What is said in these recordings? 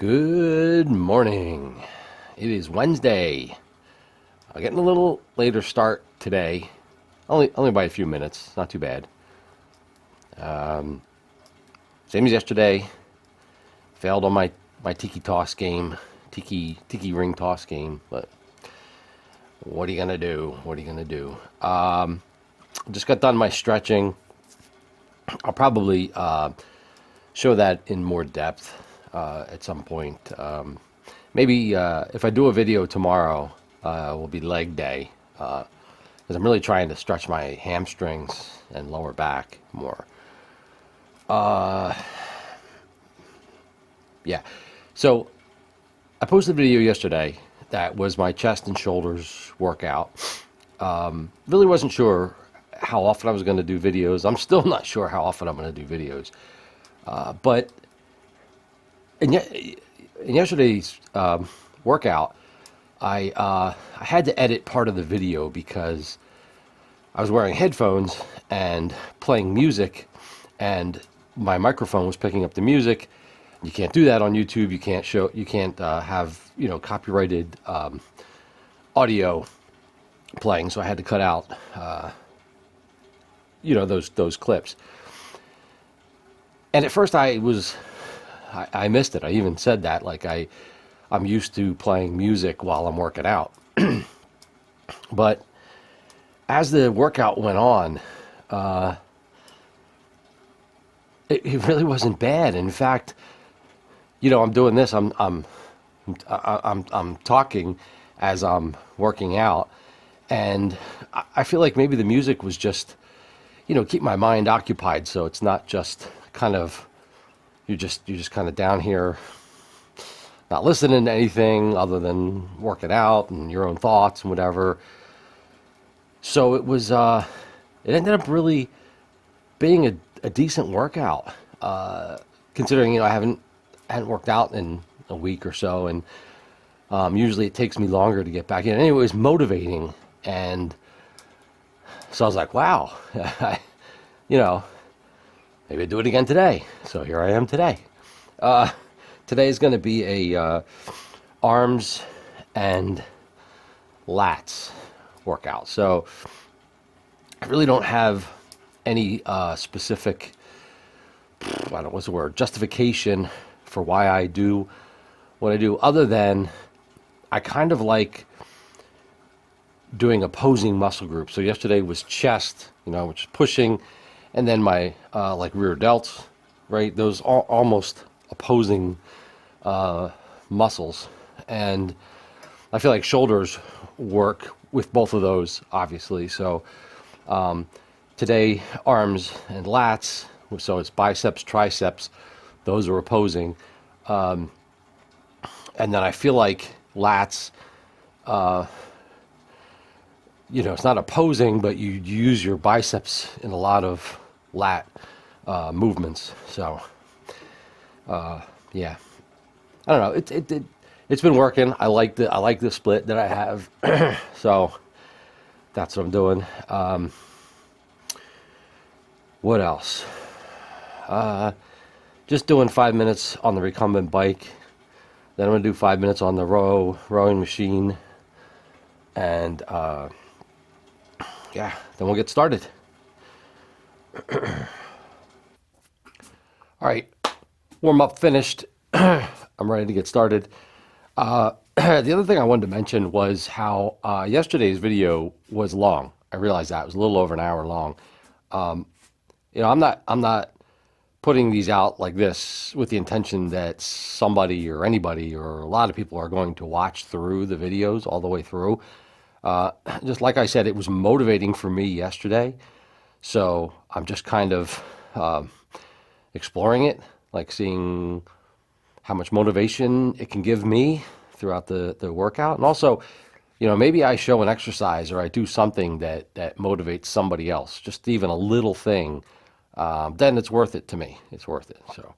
Good morning. It is Wednesday. I'm getting a little later start today. Only by a few minutes. Not too bad. Same as yesterday. Failed on my tiki toss game, tiki ring toss game. But what are you gonna do? What are you gonna do? Just got done my stretching. I'll probably show that in more depth at some point. Maybe if I do a video tomorrow, will be leg day because I'm really trying to stretch my hamstrings and lower back more. Yeah. So I posted a video yesterday that was my chest and shoulders workout. Really wasn't sure how often I was going to do videos. I'm still not sure how often I'm going to do videos. But in yesterday's workout, I had to edit part of the video because I was wearing headphones and playing music, and my microphone was picking up the music. You can't do that on YouTube. You can't have copyrighted audio playing. So I had to cut out those clips. And at first I missed it. I even said that, like I'm used to playing music while I'm working out. But as the workout went on, it really wasn't bad. In fact, I'm doing this. I'm talking as I'm working out, and I feel like maybe the music was just, keep my mind occupied. So it's not just kind of you're just kind of down here, not listening to anything other than working out and your own thoughts and whatever. So it ended up really being a decent workout, considering I hadn't worked out in a week or so, and usually it takes me longer to get back in. Anyway, it was motivating, and so I was like, wow, maybe I'll do it again today. So here I am today. Today is going to be a arms and lats workout. So I really don't have any specific, I don't know, what's the word, justification for why I do what I do, other than I kind of like doing opposing muscle groups. So yesterday was chest, which is pushing, and then my like rear delts, right? Those are almost opposing muscles. And I feel like shoulders work with both of those, obviously. So today, arms and lats, so it's biceps, triceps, those are opposing. And then I feel like lats, it's not opposing, but you use your biceps in a lot of lat movements. So, yeah, I don't know. It's been working. I like the split that I have. So that's what I'm doing. What else? Just doing 5 minutes on the recumbent bike. Then I'm gonna do 5 minutes on the rowing machine, and yeah, then we'll get started. All right, warm up finished. I'm ready to get started. The other thing I wanted to mention was how yesterday's video was long. I realized that it was a little over an hour long. I'm not putting these out like this with the intention that somebody or anybody or a lot of people are going to watch through the videos all the way through. Just like I said, it was motivating for me yesterday. So I'm just kind of exploring it, like seeing how much motivation it can give me throughout the workout. And also, maybe I show an exercise or I do something that motivates somebody else, just even a little thing. Then it's worth it to me. It's worth it. So,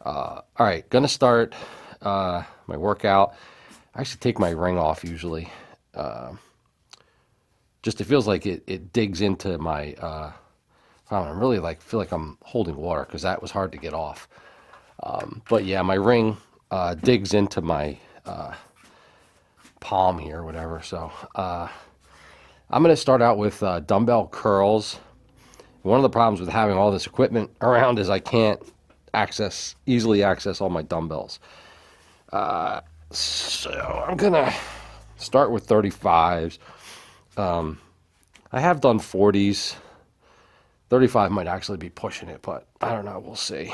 all right, gonna start my workout. I actually take my ring off usually. Just it feels like it digs into my. I really feel like I'm holding water because that was hard to get off. But yeah, my ring digs into my palm here, whatever. So I'm going to start out with dumbbell curls. One of the problems with having all this equipment around is I can't easily access all my dumbbells. So I'm going to start with 35s. I have done 40s. 35 might actually be pushing it, but I don't know. We'll see.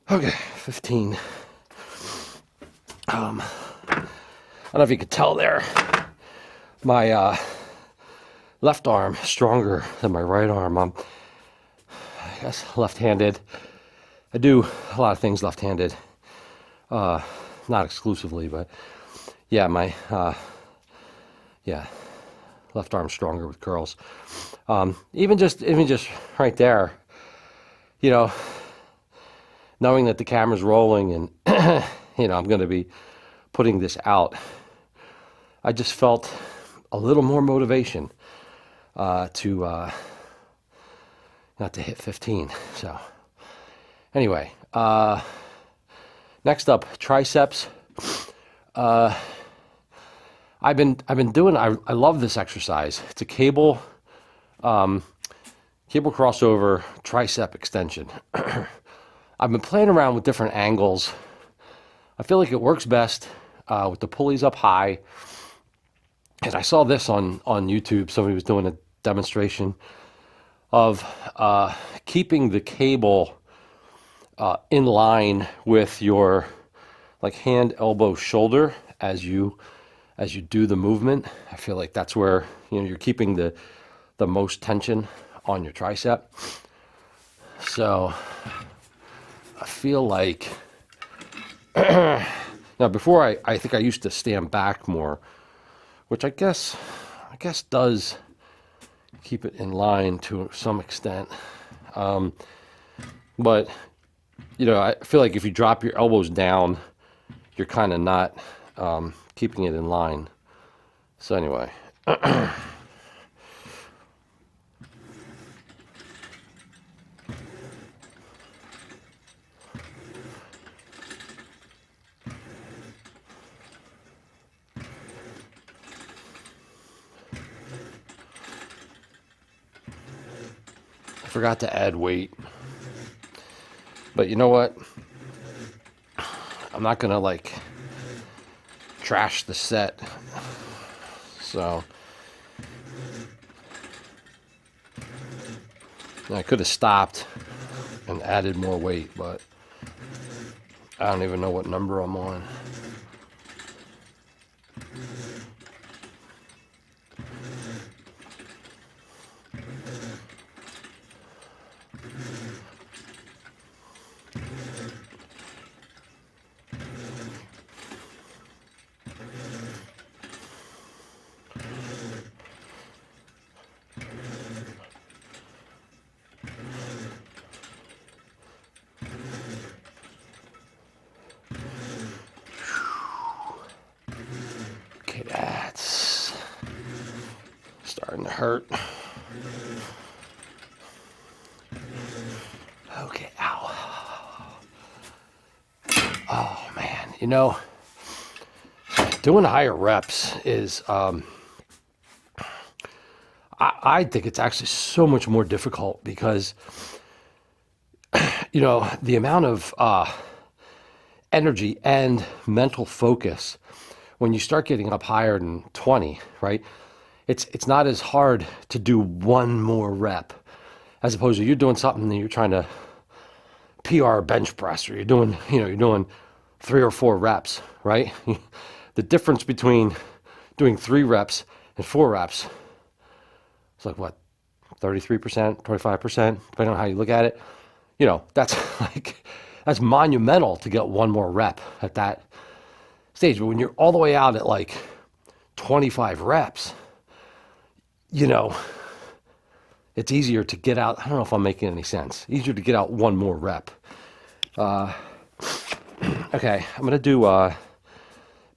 Okay, 15. I don't know if you could tell there. My left arm stronger than my right arm. I'm, I guess, left-handed. I do a lot of things left-handed. Not exclusively, but yeah, my left arm stronger with curls. Even just right there, you know, knowing that the camera's rolling and I'm going to be putting this out, I just felt a little more motivation to not to hit 15. So anyway, next up, triceps. I've been doing. I love this exercise. It's a cable crossover tricep extension. I've been playing around with different angles. I feel like it works best with the pulleys up high. And I saw this on YouTube. Somebody was doing a demonstration of keeping the cable in line with your like hand, elbow, shoulder as you do the movement. I feel like that's where you're keeping the most tension on your tricep. So I feel like now before I think I used to stand back more, which I guess does keep it in line to some extent. But I feel like if you drop your elbows down, you're kind of not keeping it in line. So anyway. I forgot to add weight. But you know what? I'm not gonna like trash the set. So I could have stopped and added more weight, but I don't even know what number I'm on. hurt. Okay, ow. Oh man, doing higher reps is, I think it's actually so much more difficult because, the amount of energy and mental focus when you start getting up higher than 20, right? It's not as hard to do one more rep as opposed to you're doing something that you're trying to PR bench press, or you're doing 3 or 4 reps, right? The difference between doing 3 reps and 4 reps, it's like what, 33%, 25%, depending on how you look at it. That's that's monumental to get one more rep at that stage. But when you're all the way out at like 25 reps, you know, it's easier to get out. I don't know if I'm making any sense. Easier to get out one more rep. Okay, I'm going to do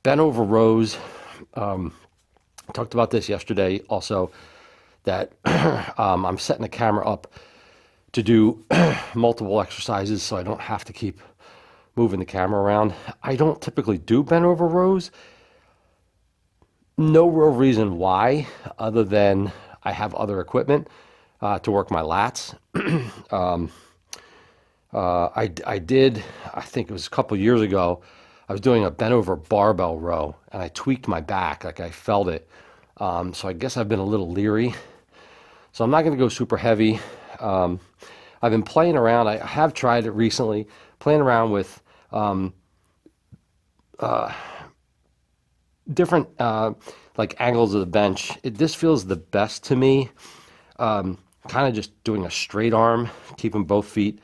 bent over rows. I talked about this yesterday also, that I'm setting the camera up to do multiple exercises so I don't have to keep moving the camera around. I don't typically do bent over rows. No real reason why, other than I have other equipment to work my lats. I did, I think it was a couple years ago, I was doing a bent over barbell row and I tweaked my back, like I felt it. So I guess I've been a little leery. So I'm not going to go super heavy. I've been playing around. I have tried it recently, playing around with different like angles of the bench. This feels the best to me. Kind of just doing a straight arm, keeping both feet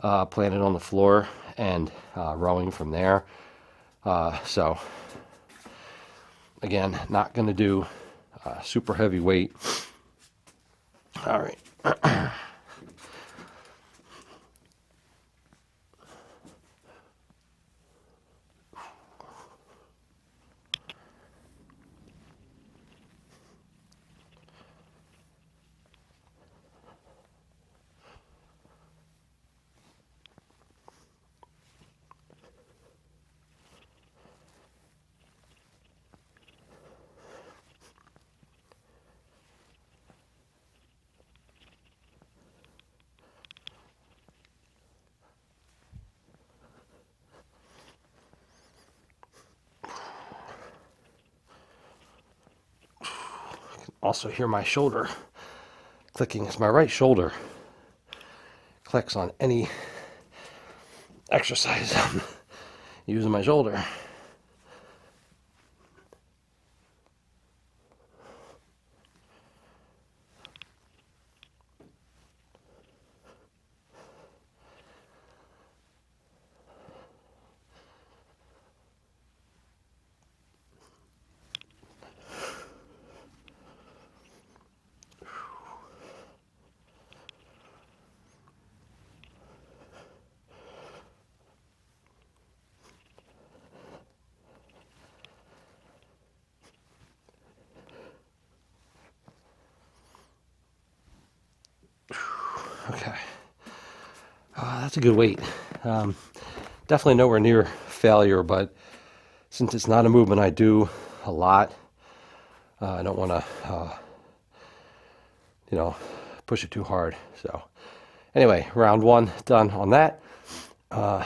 planted on the floor and rowing from there. So again, not going to do super heavy weight. All right. Also hear my shoulder clicking. It's my right shoulder clicks on any exercise I'm using my shoulder. Okay. That's a good weight. Definitely nowhere near failure, but since it's not a movement I do a lot, I don't want to, push it too hard. So anyway, round 1 done on that. A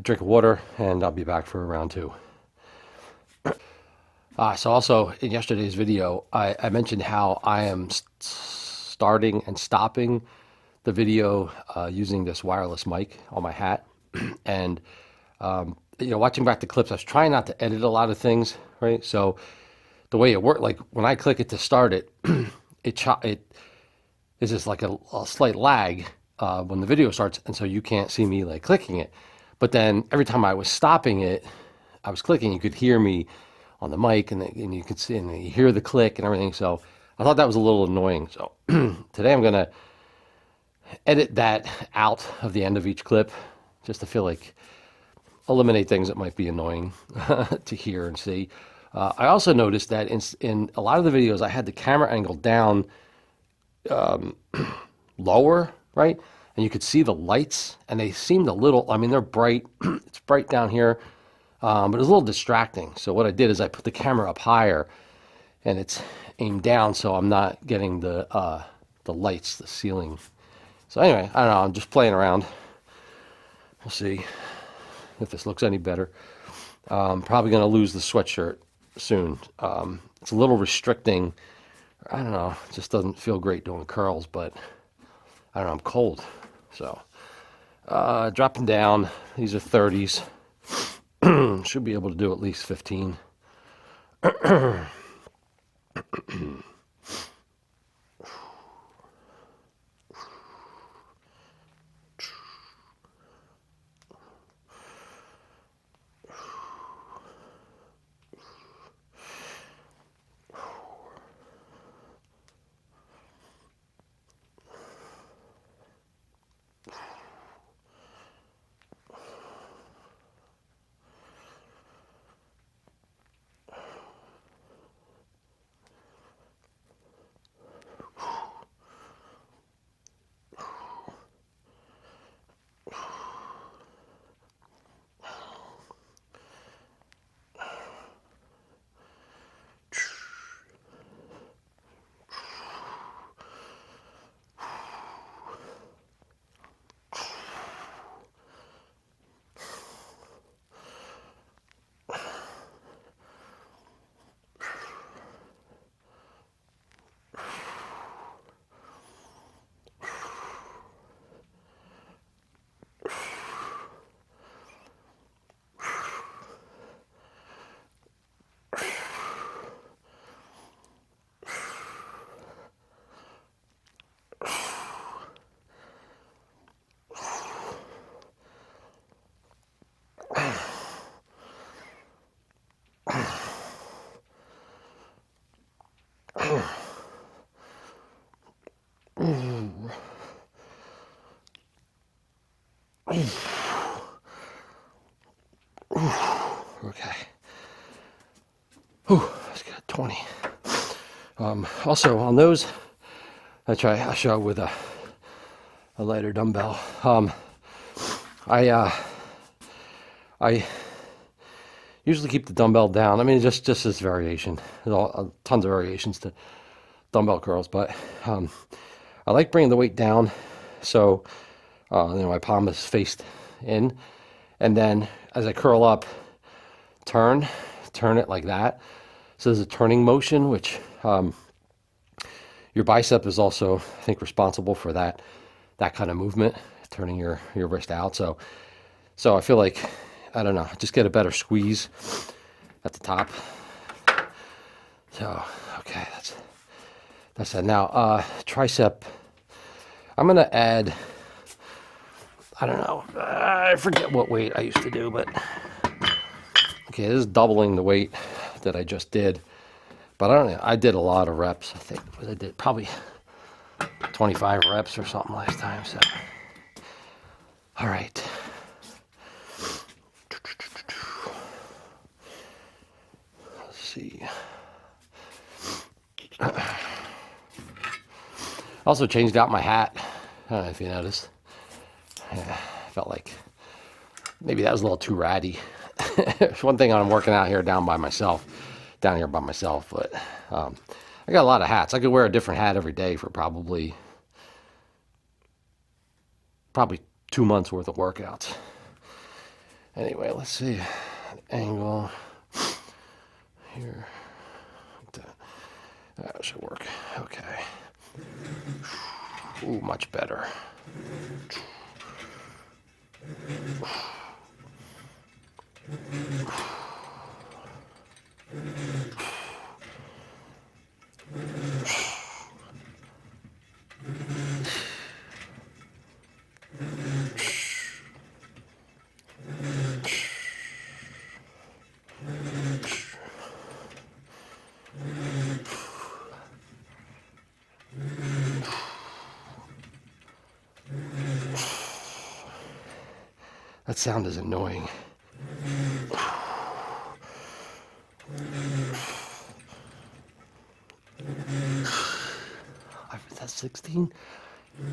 drink of water, and I'll be back for round 2. So also in yesterday's video, I mentioned how I am starting and stopping the video using this wireless mic on my hat. And, watching back the clips, I was trying not to edit a lot of things, right? So the way it worked, like when I click it to start it, it is just like a slight lag when the video starts. And so you can't see me like clicking it. But then every time I was stopping it, I was clicking, you could hear me on the mic, and you could see, and you hear the click and everything. So I thought that was a little annoying. So today I'm going to edit that out of the end of each clip just to feel like eliminate things that might be annoying to hear and see. I also noticed that in a lot of the videos, I had the camera angle down lower, right? And you could see the lights, and they seemed a little, I mean, they're bright. It's bright down here, but it was a little distracting. So what I did is I put the camera up higher, and it's aimed down, so I'm not getting the lights, the ceiling. So anyway, I don't know. I'm just playing around. We'll see if this looks any better. Probably going to lose the sweatshirt soon. It's a little restricting. I don't know. It just doesn't feel great doing curls, but I don't know. I'm cold. So dropping down. These are 30s. Should be able to do at least 15. Okay. Whew, that's good. 20. Also, on those, I show with a lighter dumbbell. I I usually keep the dumbbell down. I mean, just as variation. There's tons of variations to dumbbell curls, but I like bringing the weight down, so my palm is faced in, and then as I curl up, turn it like that. So there's a turning motion, which your bicep is also, I think, responsible for that kind of movement, turning your wrist out. So I feel like, I don't know, just get a better squeeze at the top. So okay, that's that. Now tricep, I'm gonna add, I don't know, I forget what weight I used to do, but okay, this is doubling the weight that I just did. But I don't know, I did a lot of reps. I think I did probably 25 reps or something last time. So all right. Let's see. Also changed out my hat. I don't know if you noticed. Yeah, I felt like maybe that was a little too ratty. It's one thing I'm working out here down here by myself, but I got a lot of hats. I could wear a different hat every day for probably 2 months worth of workouts. Anyway, let's see. Angle here. That should work. Okay. Ooh, much better. That sound is annoying. 16. Okay,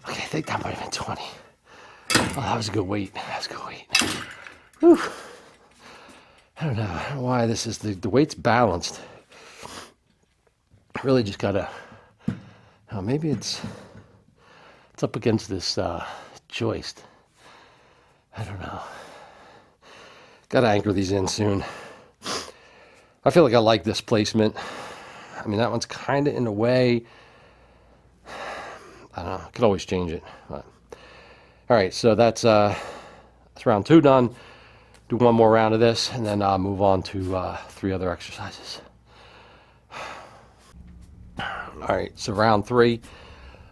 I think that might have been 20. Oh, that was a good weight. That was a good weight. Whew. I don't know why this is, the weight's balanced. Really just gotta, maybe it's up against this joist. I don't know. Gotta anchor these in soon. I feel like I like this placement. I mean, that one's kind of in a way. I don't know. I could always change it. But. All right, so that's round 2 done. Do one more round of this, and then move on to 3 other exercises. All right, so round 3.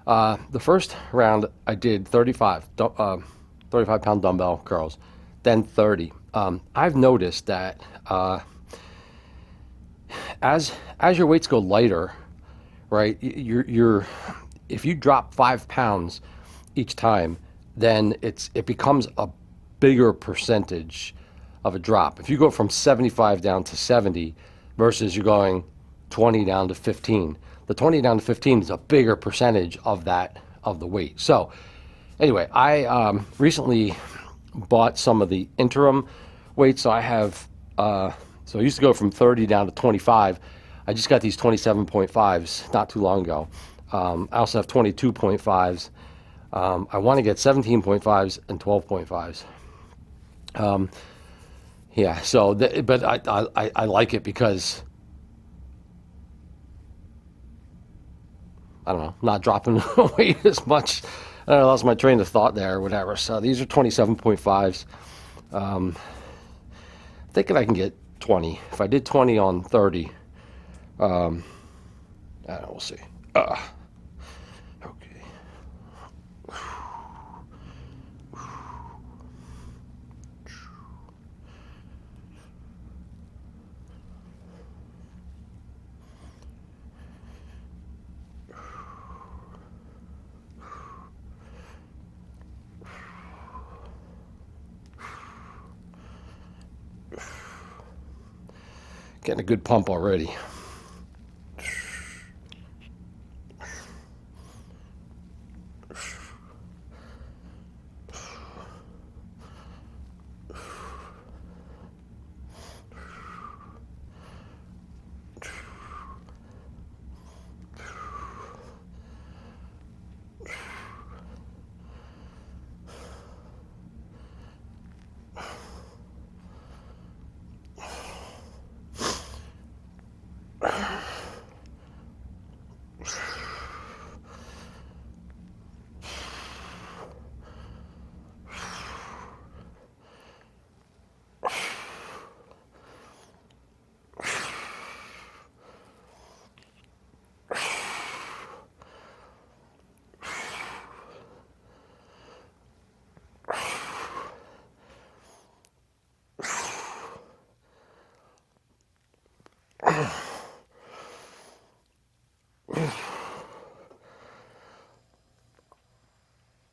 The first round I did 35-pound dumbbell curls, then 30. I've noticed that as your weights go lighter, right? You're if you drop 5 pounds each time, then it becomes a bigger percentage of a drop. If you go from 75 down to 70 versus you're going 20 down to 15, the 20 down to 15 is a bigger percentage of the weight. So anyway, I recently bought some of the interim weights. So I have so I used to go from 30 down to 25. I just got these 27.5s not too long ago. I also have 22.5s. I want to get 17.5s and 12.5s. Yeah, so but I like it because I don't know, not dropping weight as much. I lost my train of thought there or whatever. So these are 27.5s. Thinking I can get 20. If I did 20 on 30, I don't know, we'll see. Okay. Getting a good pump already.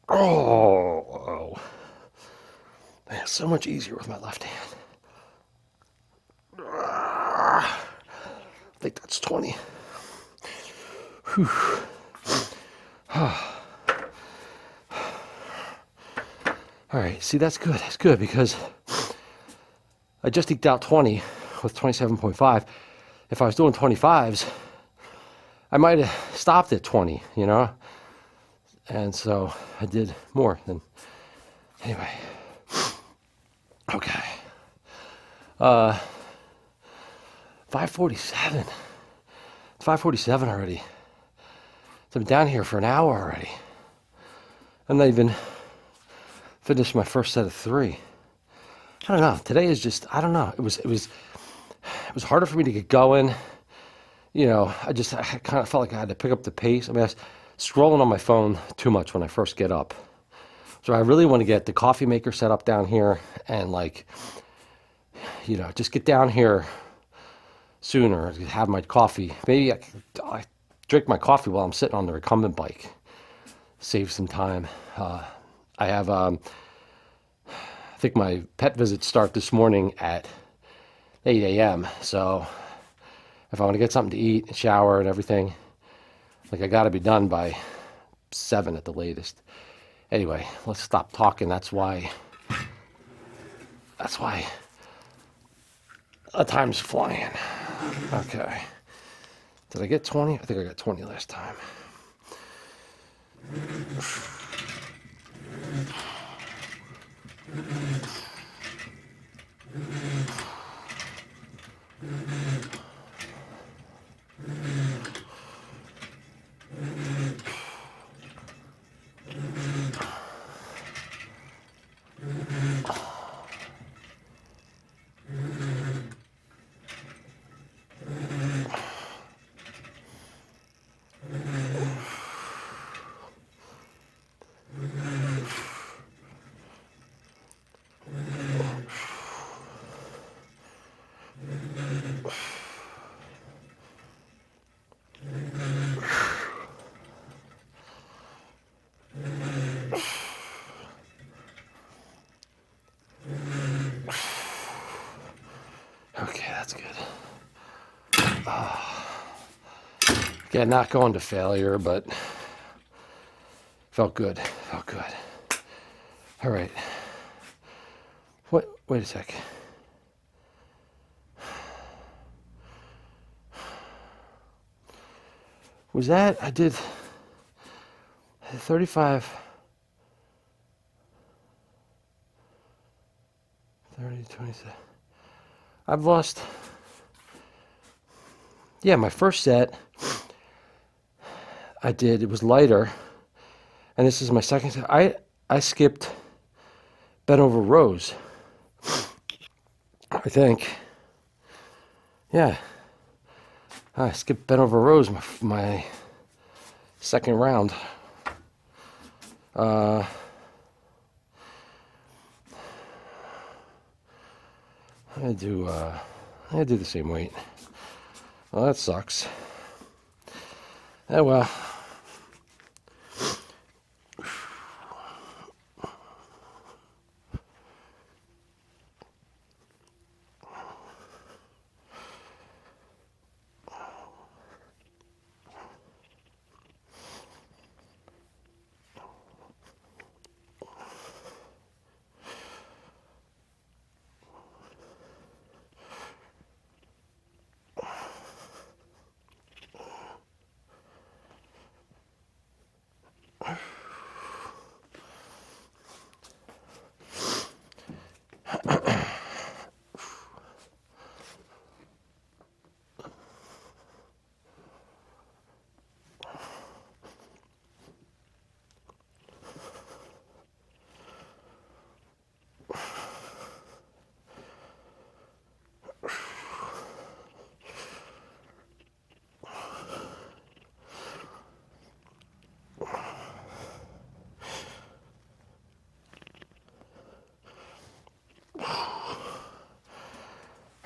Oh, man, so much easier with my left hand. I think that's 20. Whew. All right, see, that's good. That's good because I just eked out 20 with 27.5. If I was doing 25s, I might have stopped at 20, you know? And so I did more than, anyway. Okay. 5:47. It's 5:47 already. So I've been down here for an hour already. I'm not even finished my first set of 3. I don't know. Today is just, I don't know. It was harder for me to get going. You know, I kind of felt like I had to pick up the pace. I mean, I was scrolling on my phone too much when I first get up. So I really want to get the coffee maker set up down here and, like, you know, just get down here sooner, have my coffee. Maybe I drink my coffee while I'm sitting on the recumbent bike. save some time. I have, I think my pet visits start this morning at 8 a.m. So if I want to get something to eat, and shower, and everything, like I got to be done by 7 at the latest. Anyway, let's stop talking. That's why the time's flying. Okay. Did I get 20? I think I got 20 last time. Okay, that's good. Again, not going to failure, but felt good. Felt good. All right. What? Wait a sec. Was that, I did 35, 30, 27. I've lost, yeah, my first set I did, it was lighter. And this is my second set. I skipped bent over rows, I think. Yeah. I skipped bent over rows my second round. I do the same weight. Well, that sucks. Oh well.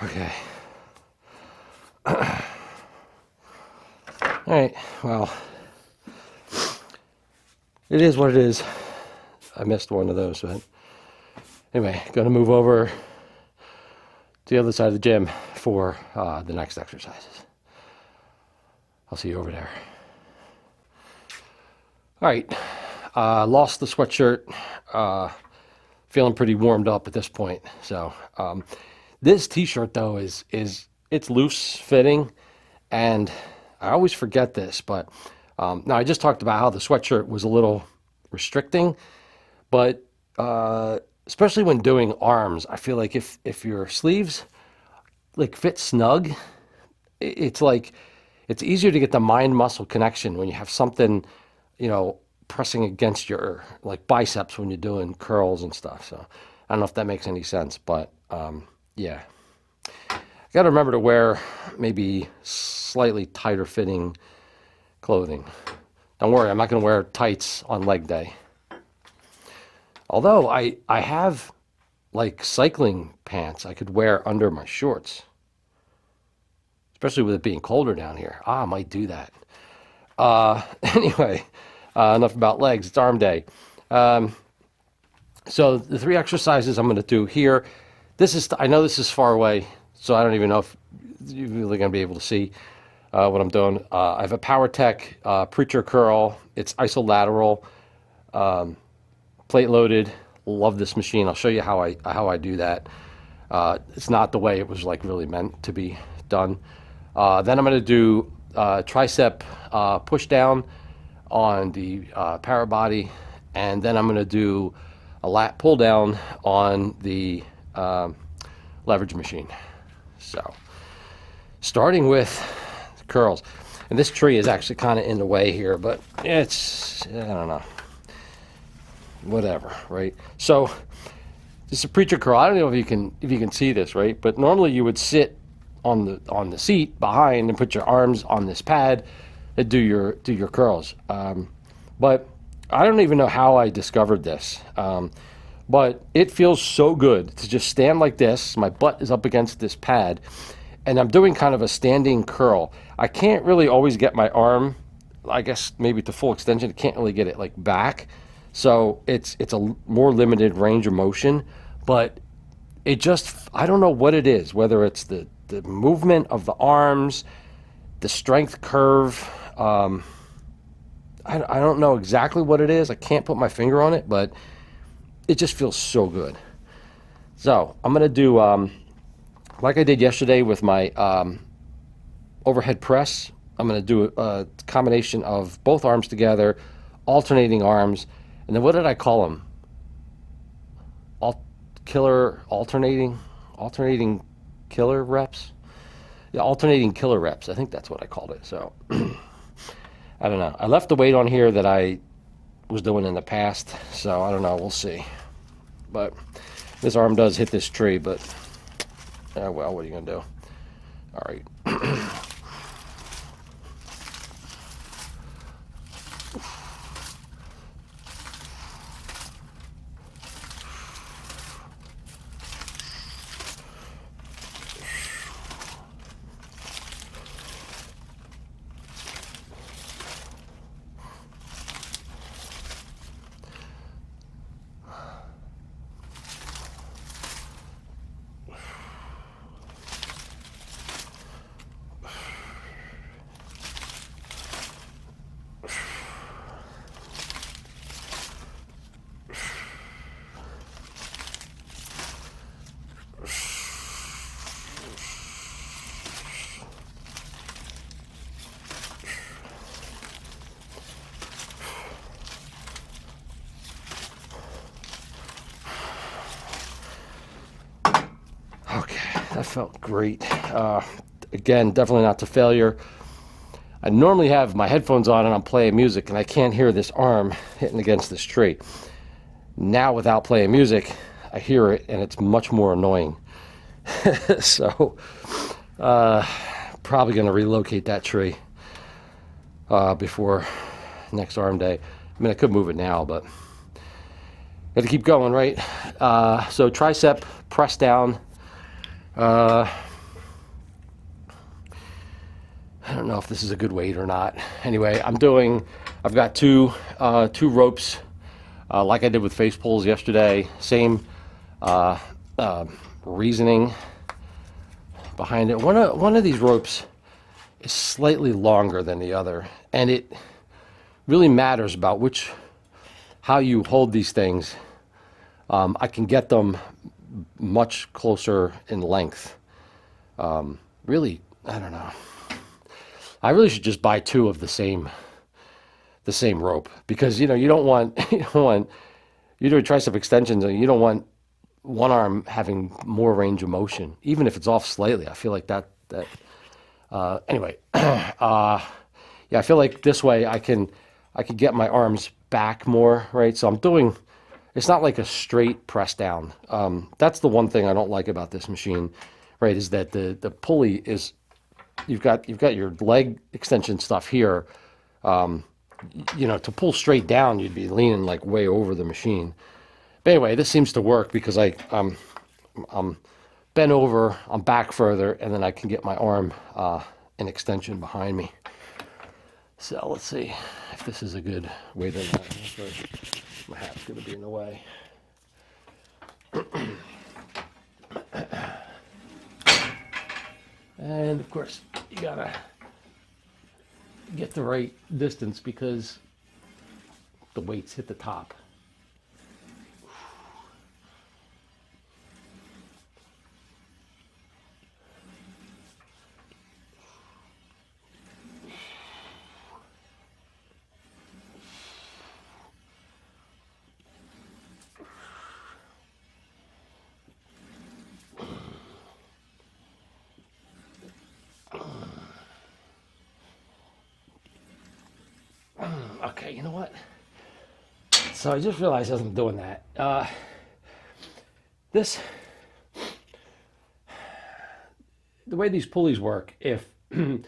Okay. All right. Well, it is what it is. I missed one of those, but anyway, gonna move over to the other side of the gym for the next exercises. I'll see you over there. All right. Lost the sweatshirt. Feeling pretty warmed up at this point. So this t-shirt though is it's loose fitting, and I always forget this, but now I just talked about how the sweatshirt was a little restricting, but especially when doing arms, I feel like if your sleeves like fit snug, it's like it's easier to get the mind muscle connection when you have something, pressing against your like biceps when you're doing curls and stuff. So I don't know if that makes any sense, but yeah. I got to remember to wear maybe slightly tighter fitting clothing. Don't worry, I'm not going to wear tights on leg day. Although I have like cycling pants I could wear under my shorts, especially with it being colder down here. I might do that. Anyway, Enough about legs. It's arm day. So the three exercises I'm going to do here. I know this is far away, so I don't even know if you're really going to be able to see what I'm doing. I have a Power Tech preacher curl. It's isolateral, plate loaded. Love this machine. I'll show you how I do that. It's not the way it was like really meant to be done. Then I'm going to do tricep push down on the power body, and then I'm going to do a lat pull down on the leverage machine. So starting with curls, and this tree is actually kind of in the way here, but it's, I don't know, whatever, right? So this is a preacher curl. I don't know if you can see this, right? But normally you would sit on the seat behind and put your arms on this pad and do your curls. But I don't even know how I discovered this. But it feels so good to just stand like this. My butt is up against this pad, and I'm doing kind of a standing curl. I can't really always get my arm, I guess maybe to full extension. I can't really get it like back. So it's a more limited range of motion, but it just, I don't know what it is, whether it's the movement of the arms, the strength curve. I don't know exactly what it is. I can't put my finger on it, but it just feels so good. So I'm going to do, like I did yesterday with my overhead press, I'm going to do a combination of both arms together, alternating arms. And then what did I call them? Alternating killer reps? Yeah, alternating killer reps. I think that's what I called it. So I don't know. I left the weight on here that I was doing in the past. So I don't know. We'll see. But this arm does hit this tree, but well, what are you going to do? All right. That felt great. Again, definitely not to failure. I normally have my headphones on and I'm playing music and I can't hear this arm hitting against this tree. Now without playing music, I hear it and it's much more annoying. So, probably going to relocate that tree before next arm day. I mean, I could move it now, but got to keep going, right? So tricep press down. I don't know if this is a good weight or not. Anyway, I've got two ropes, like I did with face pulls yesterday. Same reasoning behind it. One of these ropes is slightly longer than the other, and it really matters about how you hold these things. I can get them much closer in length. Really, I don't know. I really should just buy two of the same rope, because you don't want you're doing tricep extensions and you don't want one arm having more range of motion, even if it's off slightly. I feel like that anyway. Yeah, I feel like this way I can get my arms back more, right? So I'm doing, it's not like a straight press down. That's the one thing I don't like about this machine, right? Is that the pulley is, you've got your leg extension stuff here. To pull straight down, you'd be leaning like way over the machine. But anyway, this seems to work because I'm bent over, I'm back further, and then I can get my arm in extension behind me. So let's see if this is a good weight or not. My hat's going to be in the way. And of course, you gotta get the right distance because the weights hit the top. Okay, you know what? So I just realized I wasn't doing that. This, the way these pulleys work, if you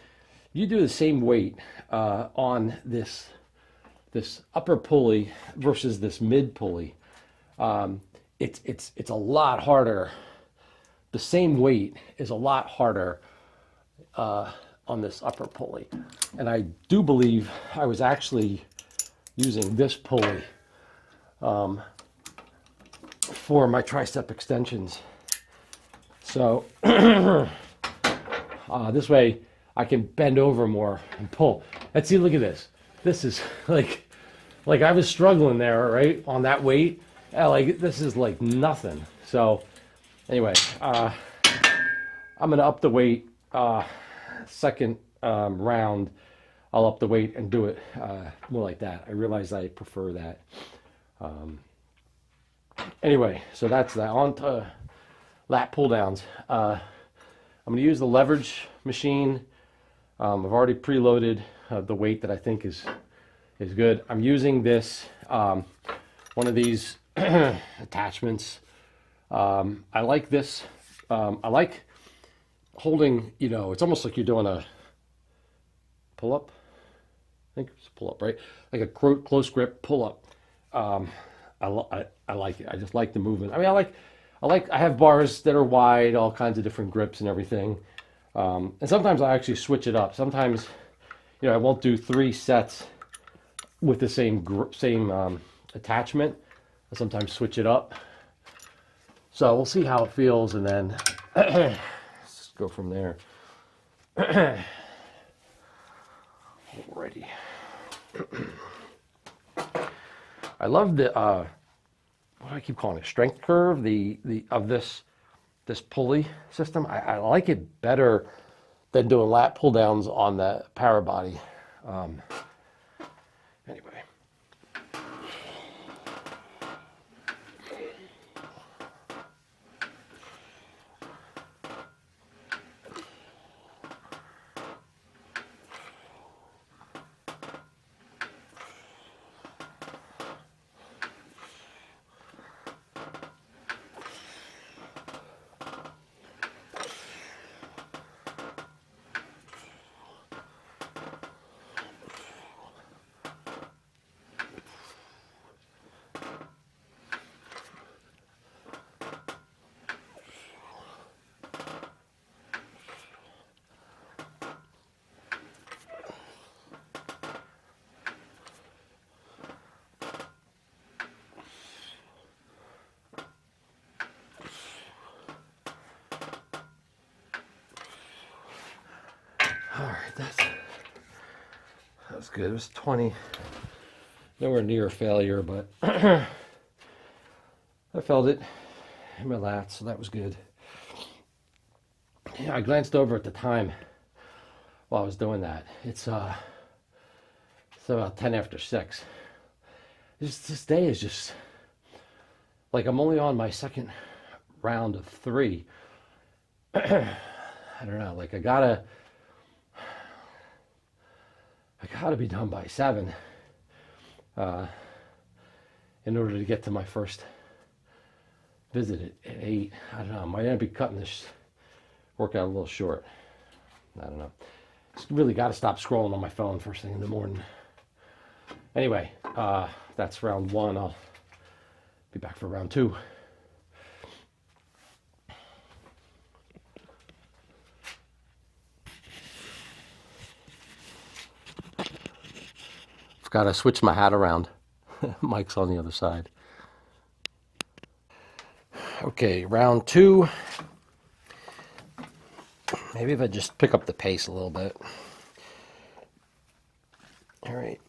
do the same weight on this upper pulley versus this mid pulley, it's a lot harder. The same weight is a lot harder on this upper pulley, and I do believe I was actually using this pulley for my tricep extensions. So this way I can bend over more and pull. And see, look at this. This is like I was struggling there, right, on that weight. Like this is like nothing. So anyway, I'm gonna up the weight. Second round, I'll up the weight and do it more like that. I realize I prefer that. Anyway, so that's that. On to lat pull downs. I'm going to use the leverage machine. I've already preloaded the weight that I think is good. I'm using this one of these attachments. I like this. I like holding. It's almost like you're doing a pull up. I think it's a pull up, right? Like a close grip pull up. I like it. I just like the movement. I mean, I have bars that are wide, all kinds of different grips and everything. And sometimes I actually switch it up. Sometimes, I won't do 3 sets with the same attachment. I sometimes switch it up. So we'll see how it feels, and then let's go from there. Alrighty. I love the what do I keep calling it? Strength curve. The of this pulley system. I like it better than doing lat pull downs on the power body. Anyway. All right, that's good. It was 20, nowhere near failure, but I felt it in my lats, so that was good. Yeah, I glanced over at the time while I was doing that. It's about 10 after 6. This day is just like I'm only on my second round of 3. I don't know. Like I gotta be done by 7 in order to get to my first visit at 8. I don't know. I might be cutting this workout a little short. I don't know. Just really got to stop scrolling on my phone first thing in the morning. Anyway, that's round 1. I'll be back for round 2. Forgot I switched my hat around. Mike's on the other side. Okay, round 2. Maybe if I just pick up the pace a little bit. All right.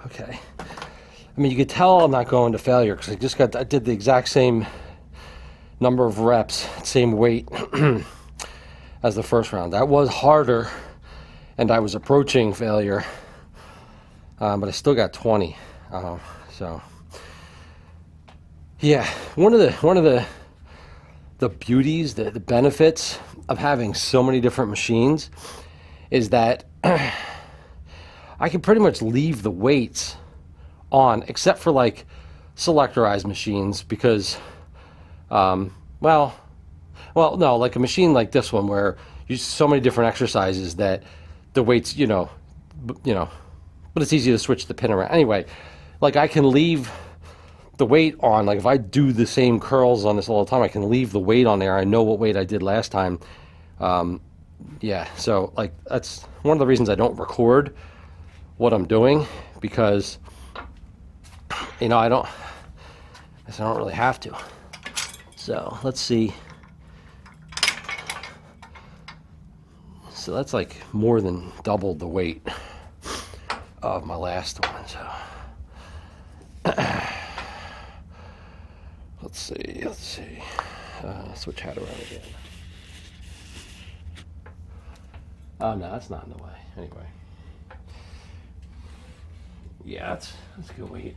Okay. I mean, you could tell I'm not going to failure because I did the exact same number of reps, same weight as the first round. That was harder, and I was approaching failure, but I still got 20. So, yeah, one of the beauties, the benefits of having so many different machines is that I can pretty much leave the weights on, except for like selectorized machines, because, well, no, like a machine like this one where you use so many different exercises that the weights, but it's easy to switch the pin around. Anyway, like I can leave the weight on. Like if I do the same curls on this all the time, I can leave the weight on there. I know what weight I did last time. Yeah, so like that's one of the reasons I don't record what I'm doing, because I don't really have to. So let's see. So that's like more than double the weight of my last one. So let's see. Switch hat around again. Oh no, that's not in the way. Anyway. Yeah, that's good weight.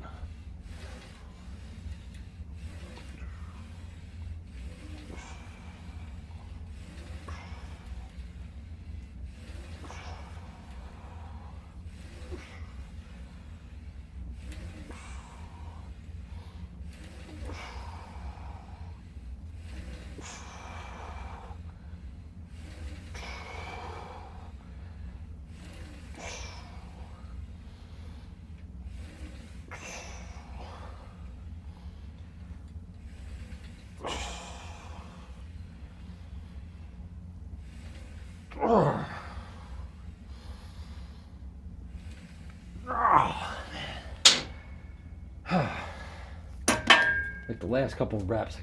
Like the last couple of reps, I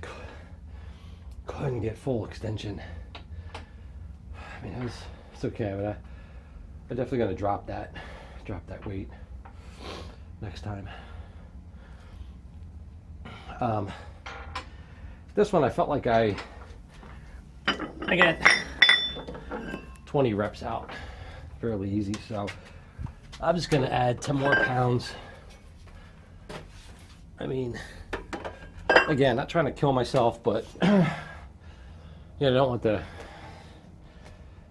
couldn't get full extension. I mean, it's okay, but I'm definitely gonna drop that weight next time. This one I felt like I get 20 reps out fairly easy, so I'm just gonna add 10 more pounds. I mean, again, not trying to kill myself, but yeah, I don't want to,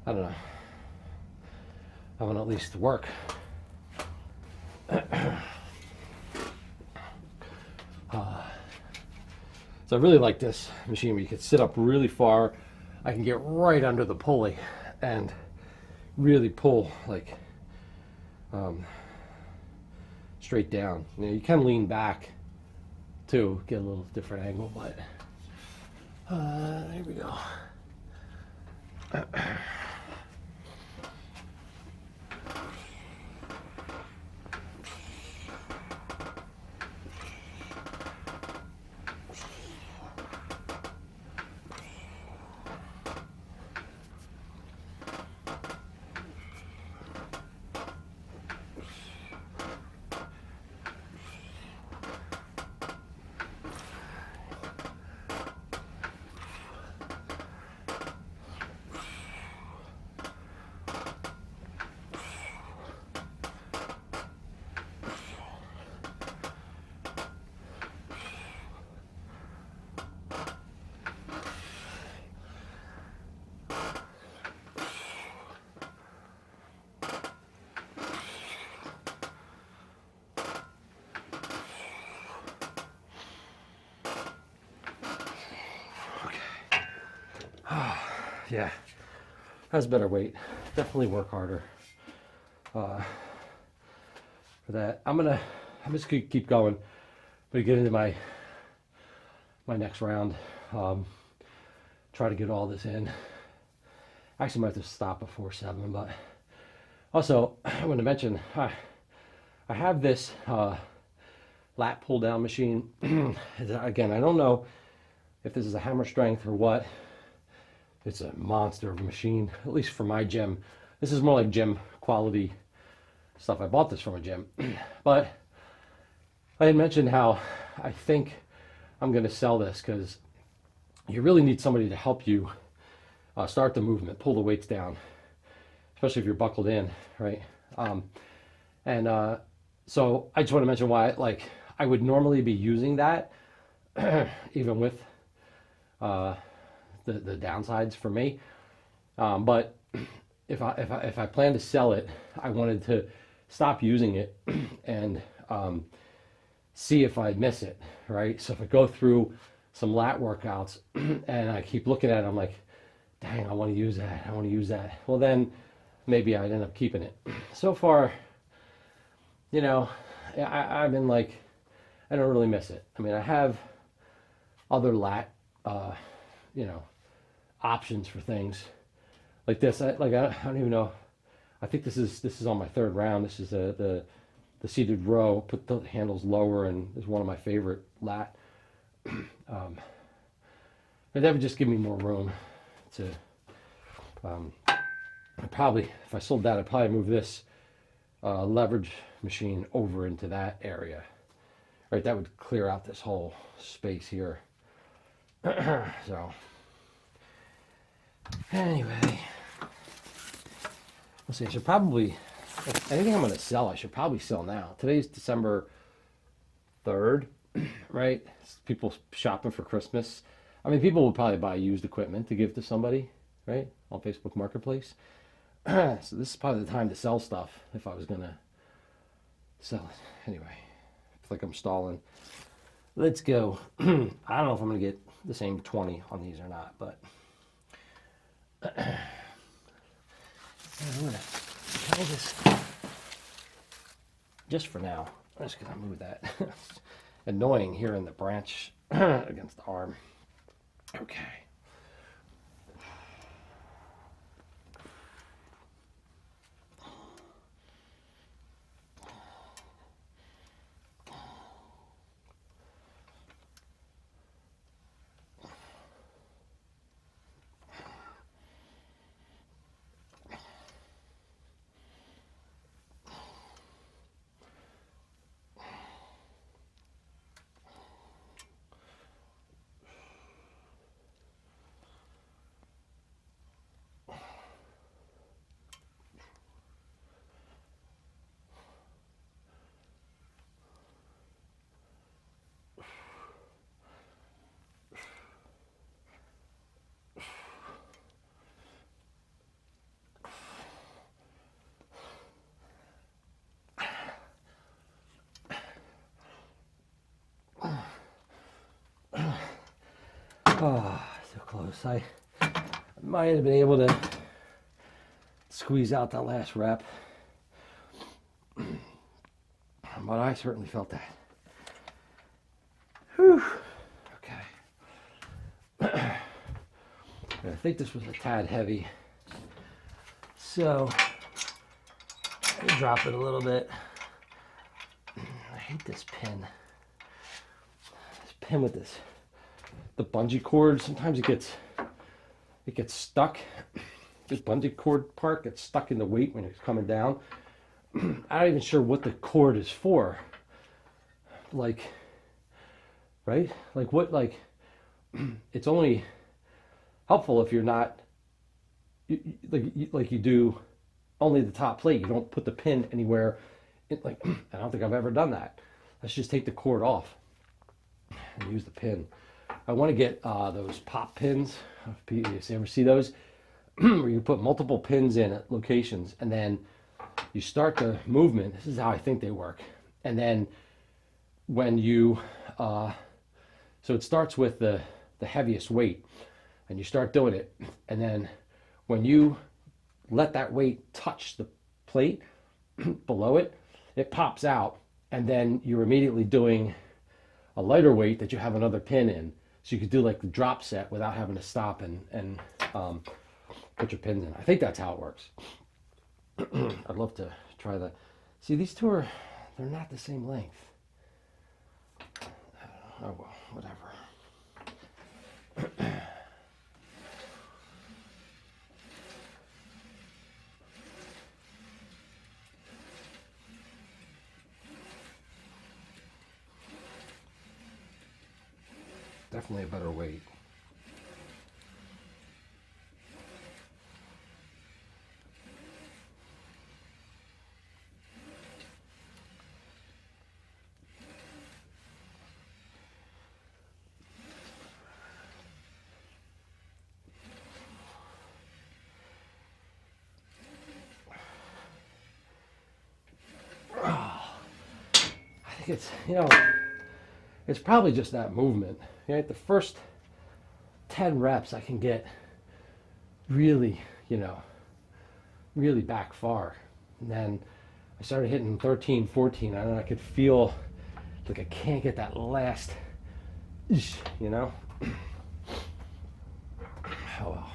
I don't know, I want to at least work. So I really like this machine where you can sit up really far. I can get right under the pulley and really pull like straight down. You can lean back to get a little different angle, but there we go. Yeah, has better weight. Definitely work harder for that. I'm just gonna keep going, but get into my next round. Try to get all this in. Actually, might have to stop before 7, but also I want to mention I have this lat pull down machine. Again, I don't know if this is a hammer strength or what. It's a monster of a machine, at least for my gym. This is more like gym quality stuff. I bought this from a gym, but I had mentioned how I think I'm going to sell this because you really need somebody to help you start the movement, pull the weights down, especially if you're buckled in, right? And so I just want to mention why, like, I would normally be using that, even with the downsides for me. But if I plan to sell it, I wanted to stop using it and see if I'd miss it, right? So if I go through some lat workouts and I keep looking at it, I'm like, dang, I want to use that. I want to use that. Well, then maybe I'd end up keeping it. So far, you know, I've been like, I don't really miss it. I mean, I have other lat, you know, options for things like this. I don't even know. I think this is on my third round. This is the seated row. Put the handles lower, and is one of my favorite lat. And that would just give me more room to. Probably, if I sold that, I'd probably move this leverage machine over into that area. Right, that would clear out this whole space here. So, anyway, let's see. I should probably, if anything I'm going to sell, I should probably sell now. Today's December 3rd, right? People shopping for Christmas. I mean, people would probably buy used equipment to give to somebody, right? On Facebook Marketplace. So this is probably the time to sell stuff if I was going to sell it. Anyway, I feel like I'm stalling. Let's go. I don't know if I'm going to get the same 20 on these or not, but I'm going to try this just for now. I'm just going to move that. Annoying hearing the branch against the arm. Okay. Oh, so close. I might have been able to squeeze out that last rep, but I certainly felt that. Whew. Okay. I think this was a tad heavy, so I drop it a little bit. I hate this pin. This pin with the bungee cord. Sometimes it gets stuck. This bungee cord part gets stuck in the weight when it's coming down. I'm not even sure what the cord is for. Like, right? Like what? Like, it's only helpful if you're not like you do only the top plate. You don't put the pin anywhere. Like, I don't think I've ever done that. Let's just take the cord off and use the pin. I want to get those pop pins. You ever see those? Where you put multiple pins in at locations, and then you start the movement. This is how I think they work. And then when you, so it starts with the heaviest weight. and you start doing it. And then when you let that weight touch the plate below it, it pops out. And then you're immediately doing a lighter weight that you have another pin in. So you could do like the drop set without having to stop and put your pins in. I think that's how it works. I'd love to try that. See, these two are, they're not the same length. Oh well, whatever. Definitely a better weight. I think it's, it's probably just that movement. Right? The first 10 reps I can get really, really back far. And then I started hitting 13, 14, and I could feel like I can't get that last, Oh well.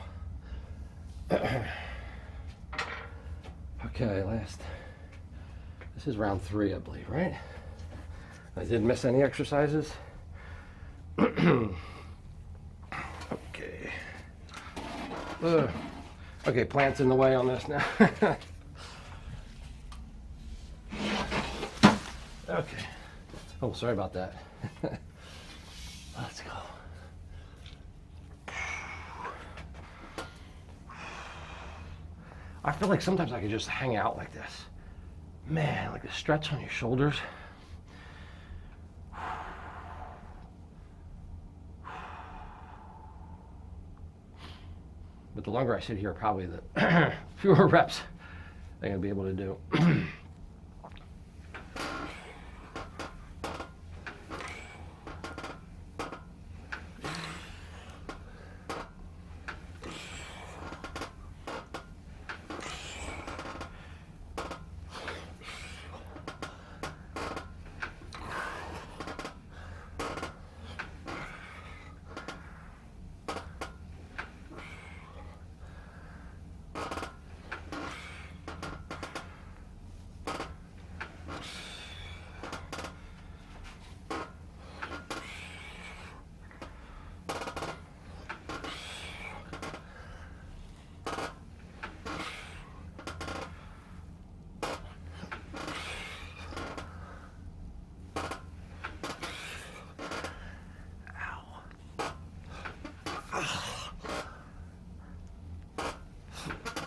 Okay, this is round 3, I believe, right? I didn't miss any exercises. Okay. Okay, plant's in the way on this now. Okay. Oh, sorry about that. Let's go. I feel like sometimes I could just hang out like this. Man, like the stretch on your shoulders. But the longer I sit here, probably the fewer reps I'm going to be able to do.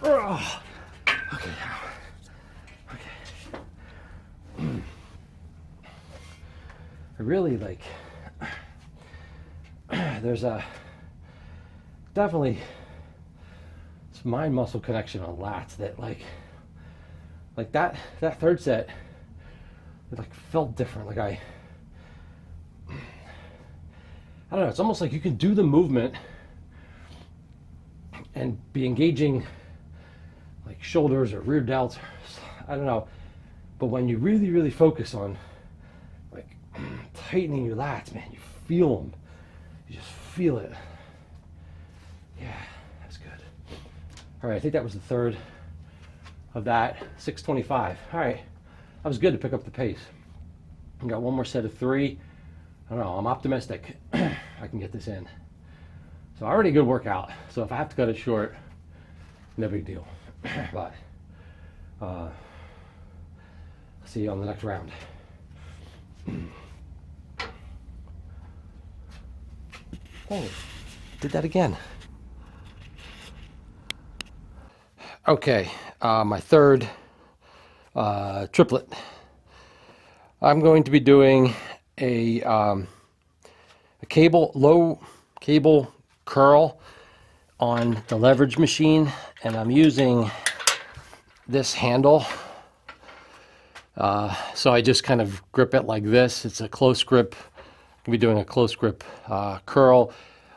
Oh, okay. Okay. I really like, there's a, definitely it's mind muscle connection on lats that like that third set, it like felt different. Like I don't know, it's almost like you can do the movement and be engaging like shoulders or rear delts, I don't know. But when you really, really focus on like tightening your lats, man, you feel them. You just feel it. Yeah, that's good. All right, I think that was the third of that, 625. All right, that was good to pick up the pace. We got one more set of 3. I don't know, I'm optimistic I can get this in. So already a good workout. So if I have to cut it short, no big deal. But see you on the next round. Oh, did that again. Okay, my third triplet. I'm going to be doing a low cable curl on the leverage machine, and I'm using this handle. So I just kind of grip it like this. It's a close grip. I'm going to be doing a close grip curl.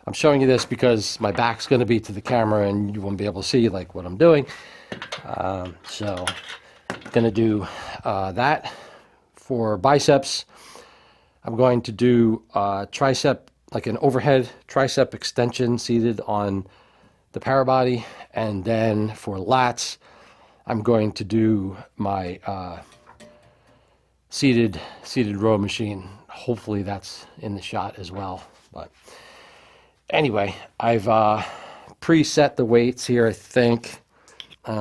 I'm showing you this because my back's going to be to the camera and you won't be able to see like what I'm doing. So I'm going to do that for biceps. I'm going to do tricep, like an overhead tricep extension seated on the para body. And then for lats, I'm going to do my seated row machine. Hopefully that's in the shot as well. But anyway, I've preset the weights here, I think.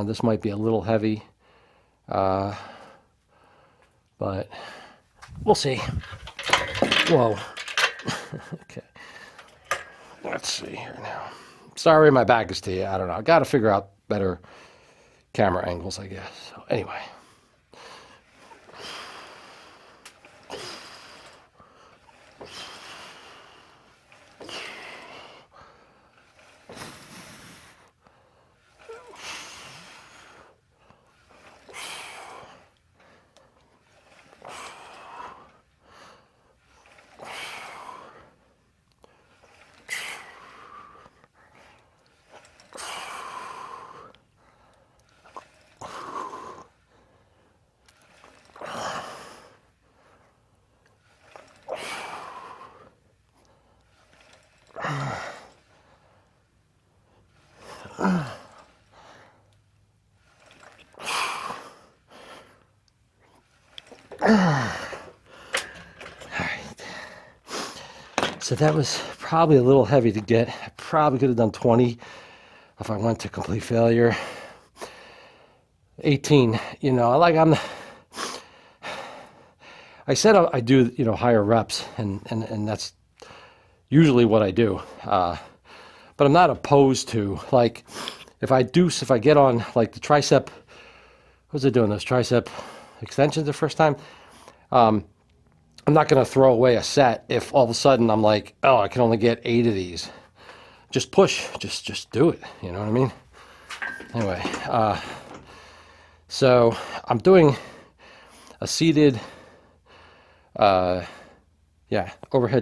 This might be a little heavy, but we'll see. Whoa. Okay. Let's see here now. Sorry, my back is to you. I don't know. I got to figure out better camera angles, I guess. So anyway. So that was probably a little heavy to get. I probably could have done 20 if I went to complete failure. 18, you know, like I said I do, you know, higher reps, and that's usually what I do. But I'm not opposed to, like, if I get on, like, the tricep, what was I doing, those tricep extensions the first time? I'm not going to throw away a set if all of a sudden I'm like, oh, I can only get 8 of these. Just push, just do it. You know what I mean? Anyway, so I'm doing a seated, overhead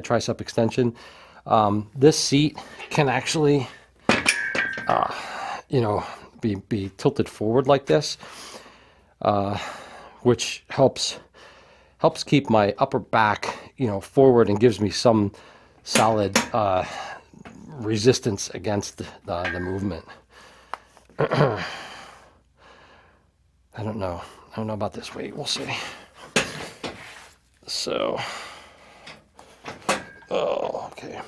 tricep extension. This seat can actually, you know, be tilted forward like this, which helps keep my upper back, you know, forward and gives me some solid resistance against the movement. I don't know about this weight. We'll see. So, oh, okay.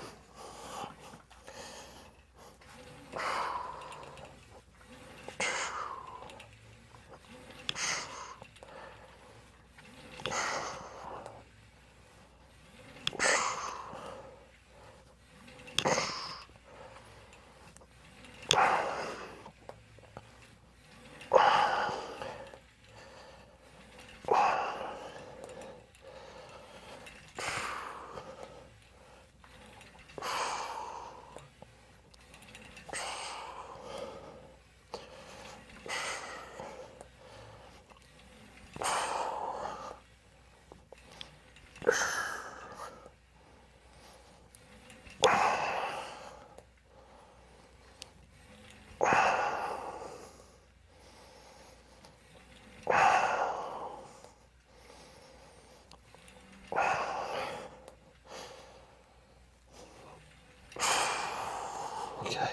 Okay,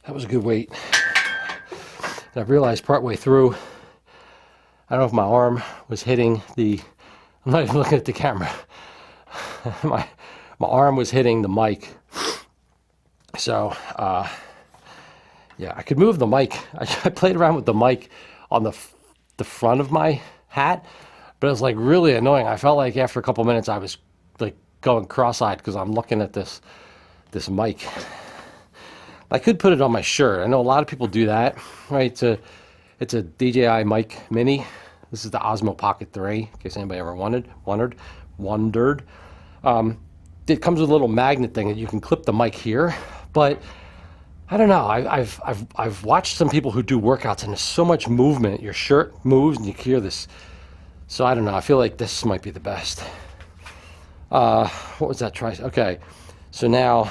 that was a good weight. And I realized partway through, I don't know if my arm was hitting the, I'm not even looking at the camera. my arm was hitting the mic. So, yeah, I could move the mic. I played around with the mic on the front of my hat, but it was like really annoying. I felt like after a couple minutes I was like going cross-eyed because I'm looking at this mic. I could put it on my shirt. I know a lot of people do that, right? It's a DJI mic mini. This is the Osmo Pocket 3, in case anybody ever wondered. It comes with a little magnet thing that you can clip the mic here, but I don't know. I've watched some people who do workouts and there's so much movement. Your shirt moves and you hear this. So I don't know. I feel like this might be the best. What was that? Okay. So now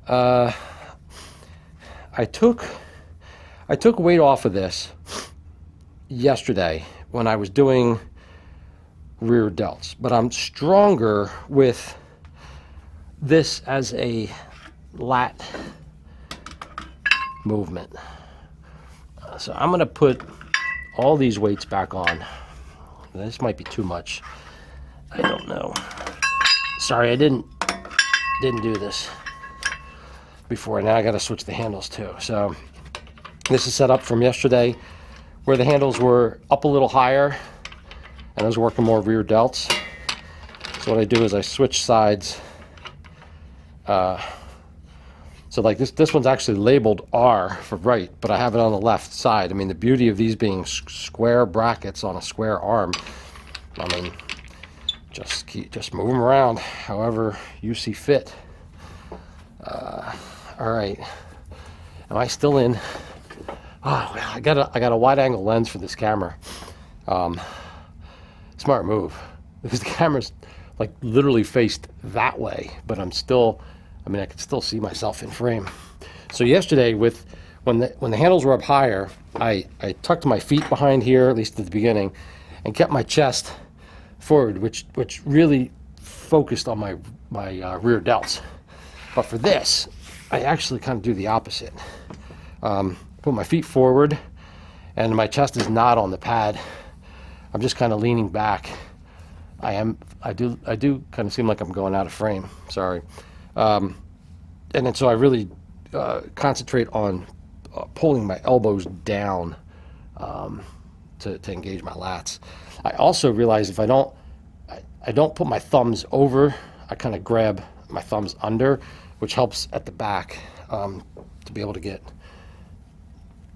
I took I took weight off of this yesterday when I was doing rear delts, but I'm stronger with this as a lat movement. So I'm going to put all these weights back on. This might be too much. I don't know. Sorry, I didn't do this before. Now I got to switch the handles too. So this is set up from yesterday where the handles were up a little higher and I was working more rear delts. So what I do is I switch sides. So like this one's actually labeled R for right, but I have it on the left side. I mean, the beauty of these being square brackets on a square arm, I mean, just move them around however you see fit. All right, am I still in? Oh, well, I got a wide angle lens for this camera. Smart move, because the camera's like literally faced that way, but I can still see myself in frame. So yesterday, when the handles were up higher, I tucked my feet behind here, at least at the beginning, and kept my chest forward, which really focused on my rear delts. But for this, I actually kind of do the opposite. Put my feet forward, and my chest is not on the pad. I'm just kind of leaning back. I do kind of seem like I'm going out of frame. Sorry. And then so I really concentrate on pulling my elbows down to engage my lats. I also realize if I don't put my thumbs over, I kind of grab my thumbs under, which helps at the back to be able to get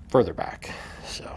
further back. So.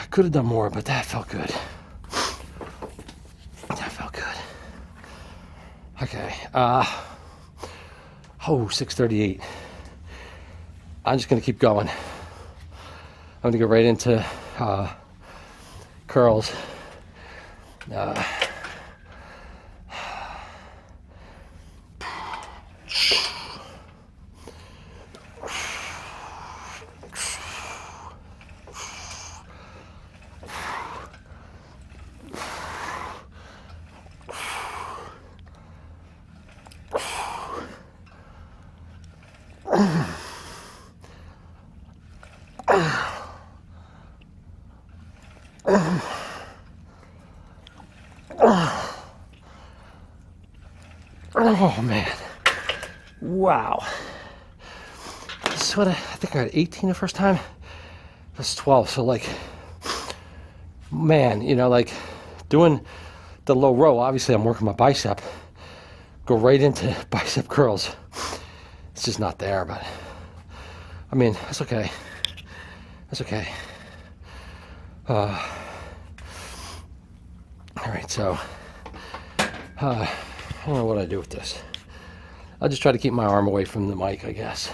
Could have done more, but that felt good. That felt good. Okay. 6:38. I'm just gonna keep going. I'm gonna go right into curls. Oh man, wow. This is what I think I got 18 the first time. That's 12, so like, man, like doing the low row, obviously I'm working my bicep, go right into bicep curls. It's just not there, but I mean, that's okay. That's okay. All right, so I don't know what I do with this. I'll just try to keep my arm away from the mic, I guess.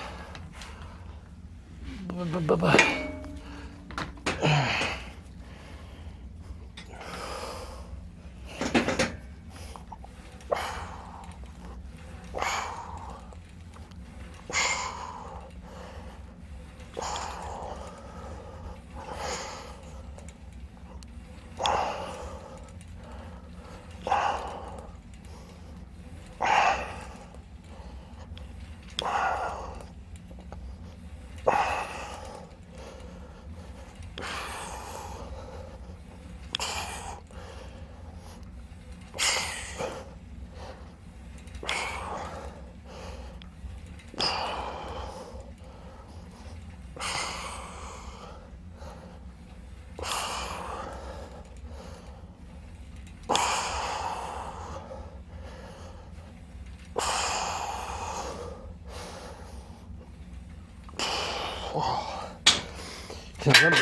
I remember,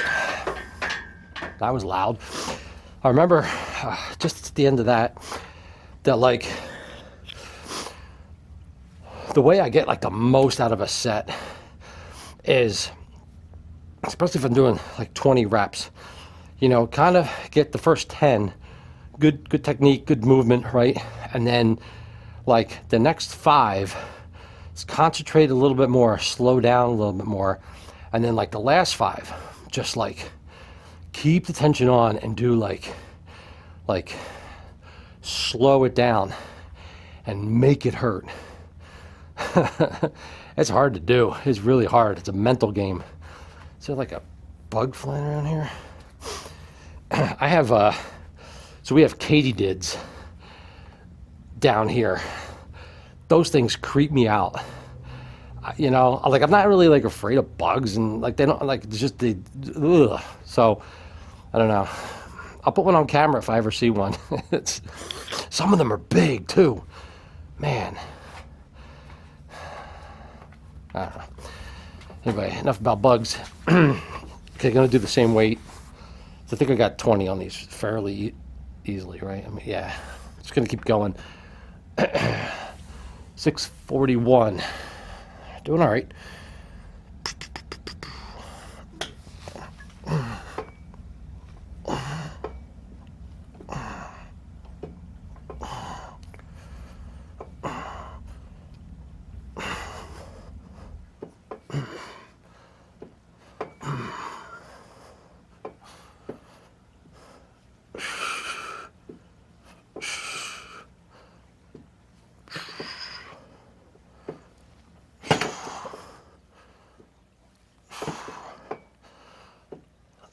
that was loud. I remember just at the end of that like the way I get like the most out of a set is, especially if I'm doing like 20 reps, kind of get the first 10, good technique, good movement, right? And then like the next 5, concentrate a little bit more, slow down a little bit more. And then like the last 5, just like keep the tension on and do like slow it down and make it hurt. It's hard to do. It's really hard. It's a mental game. Is there like a bug flying around here? I have so we have katydids down here. Those things creep me out. Like I'm not really like afraid of bugs, and like they don't like just they. Ugh. So I don't know. I'll put one on camera if I ever see one. Some of them are big too, man. I don't know. Anyway, enough about bugs. Okay, gonna do the same weight. So I think I got 20 on these fairly easily, right? I mean, yeah. Just gonna keep going. 641. Doing all right.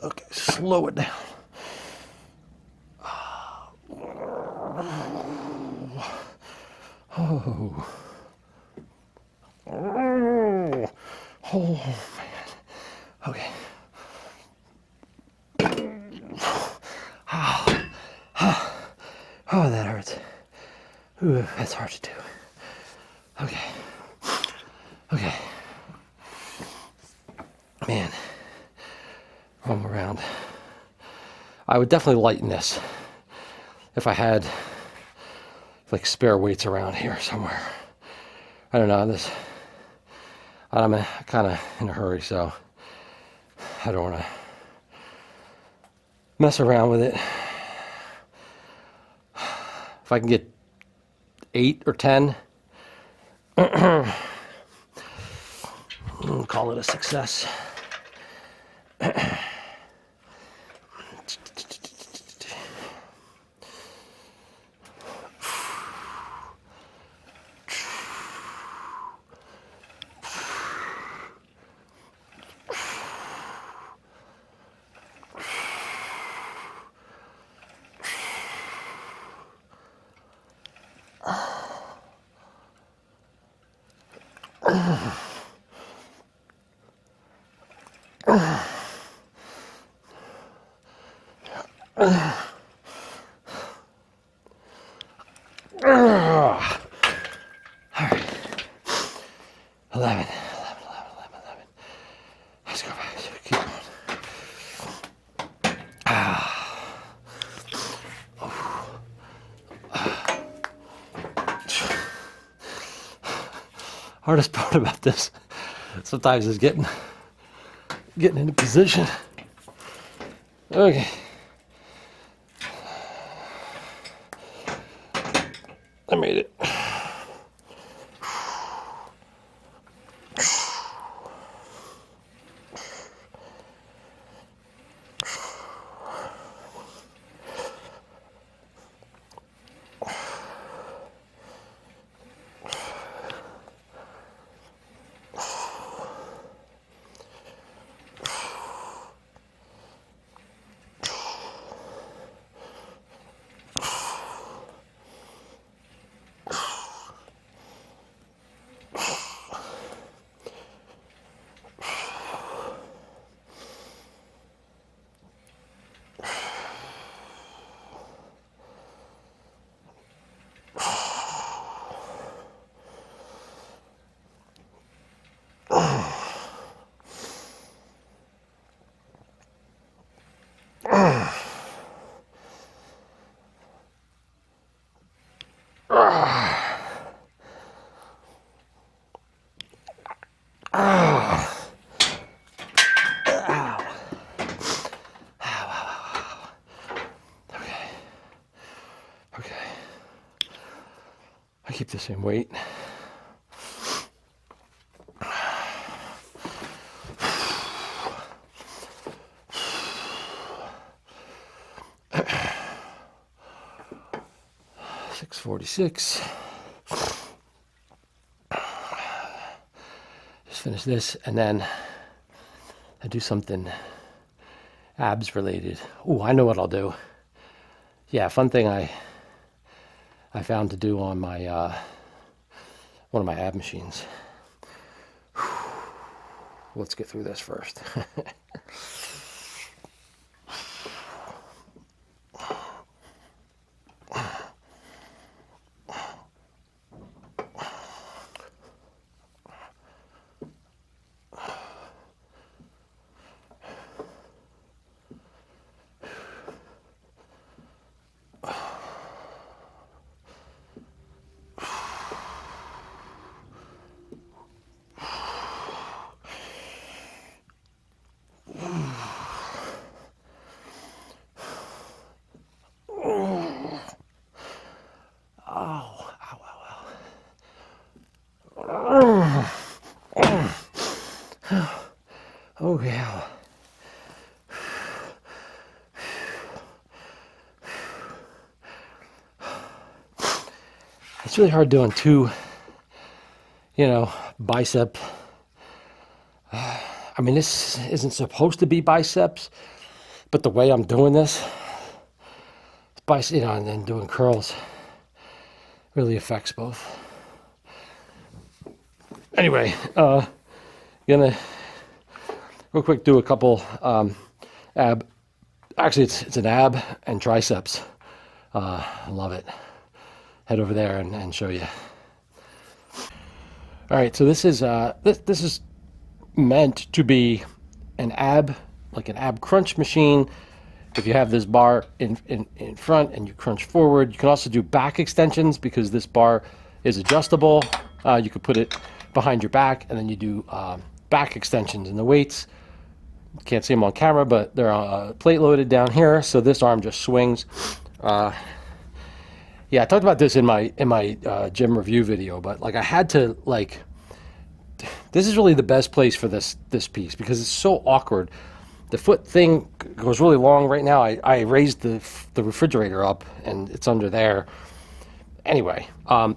Okay, slow it down. Oh. Oh, man. Okay. Oh, that hurts. Ooh, that's hard to do. Okay. Okay. Man. Roam around. I would definitely lighten this if I had like spare weights around here somewhere. I don't know. I'm kind of in a hurry, so I don't want to mess around with it. If I can get 8 or 10, I'll call it a success. All right. 11. Let's go back. Keep going. Hardest part about this sometimes is getting into position. Okay. I made it. Okay. I keep the same weight. $646. Just finish this, and then I do something abs related. Oh, I know what I'll do. Yeah, fun thing I found to do on my one of my ab machines. Let's get through this first. Oh yeah. It's really hard doing two, bicep. I mean, this isn't supposed to be biceps, but the way I'm doing this, and then doing curls really affects both. Anyway, gonna real quick do a couple ab. Actually, it's an ab and triceps. I love it. Head over there and show you. All right, so this is this is meant to be an ab, like an ab crunch machine. If you have this bar in front and you crunch forward, you can also do back extensions because this bar is adjustable. You could put it behind your back, and then you do back extensions. And the weights, you can't see them on camera, but they're plate loaded down here, so this arm just swings. Yeah, I talked about this in my gym review video, but like I had to this is really the best place for this piece because it's so awkward. The foot thing goes really long right now. I raised the refrigerator up and it's under there. Anyway, I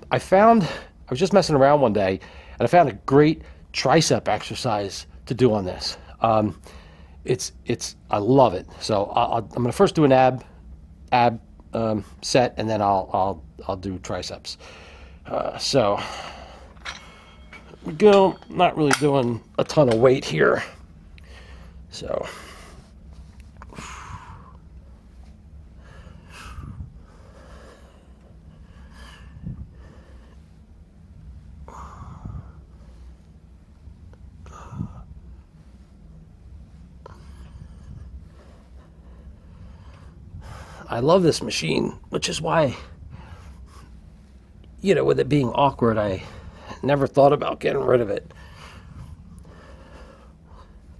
was just messing around one day and I found a great tricep exercise to do on this. I love it. So I'm gonna first do an ab set, and then I'll do triceps. So we go. Not really doing a ton of weight here. So I love this machine, which is why, with it being awkward, I never thought about getting rid of it.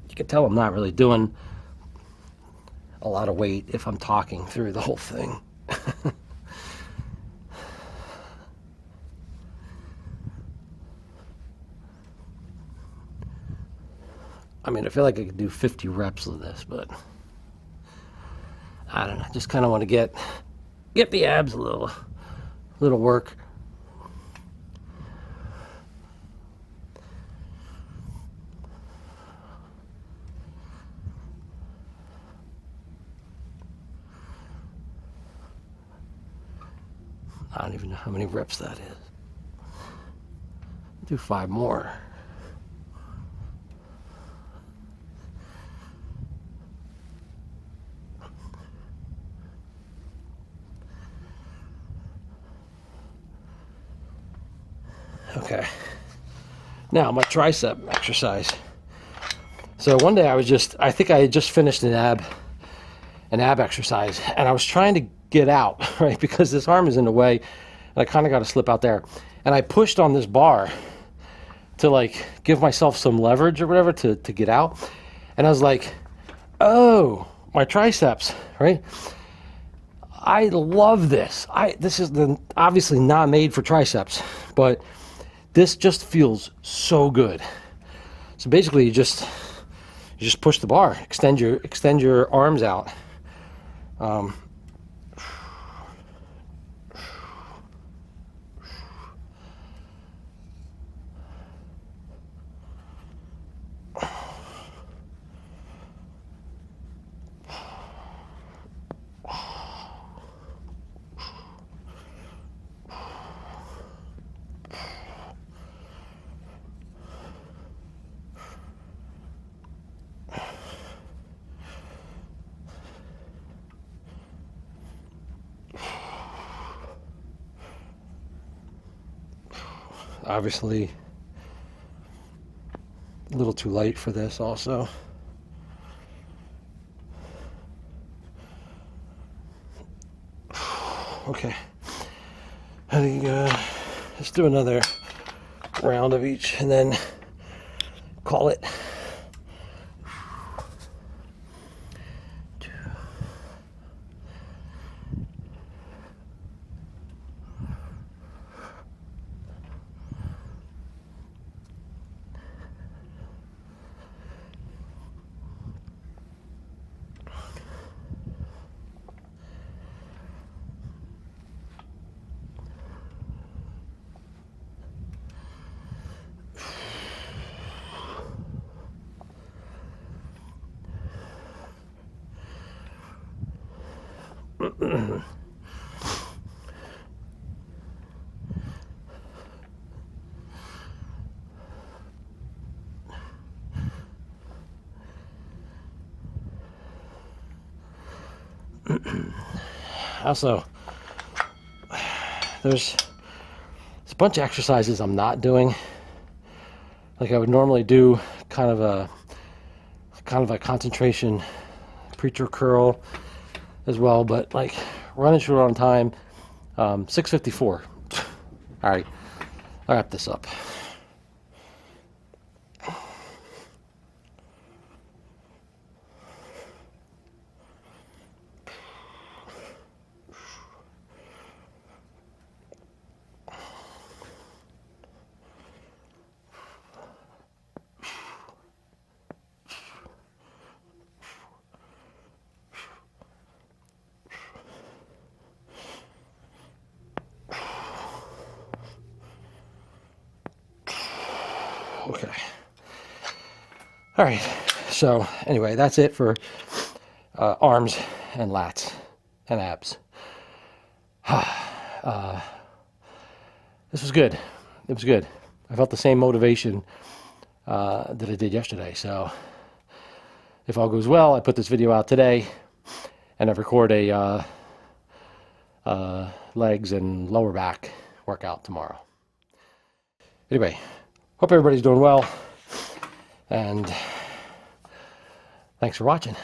You can tell I'm not really doing a lot of weight if I'm talking through the whole thing. I mean, I feel like I could do 50 reps of this, but I don't know. Just kind of want to get the abs a little work. I don't even know how many reps that is. Do 5 more. Okay. Now my tricep exercise. So one day I think I had just finished an ab exercise, and I was trying to get out, right? Because this arm is in the way. and I kind of got to slip out there. And I pushed on this bar to like give myself some leverage or whatever to get out. And I was like, oh, my triceps, right? I love this. This is obviously not made for triceps, but this just feels so good. So basically you just push the bar, extend your arms out. Obviously a little too light for this also. Okay, I think let's do another round of each and then call it. Also, there's a bunch of exercises I'm not doing. Like I would normally do kind of a concentration preacher curl as well, but like running short on time. 6:54. All right, I'll wrap this up. Okay. All right. So anyway, that's it for arms and lats and abs. This was good. It was good. I felt the same motivation that I did yesterday. So if all goes well, I put this video out today, and I record a legs and lower back workout tomorrow. Anyway, hope everybody's doing well, and thanks for watching.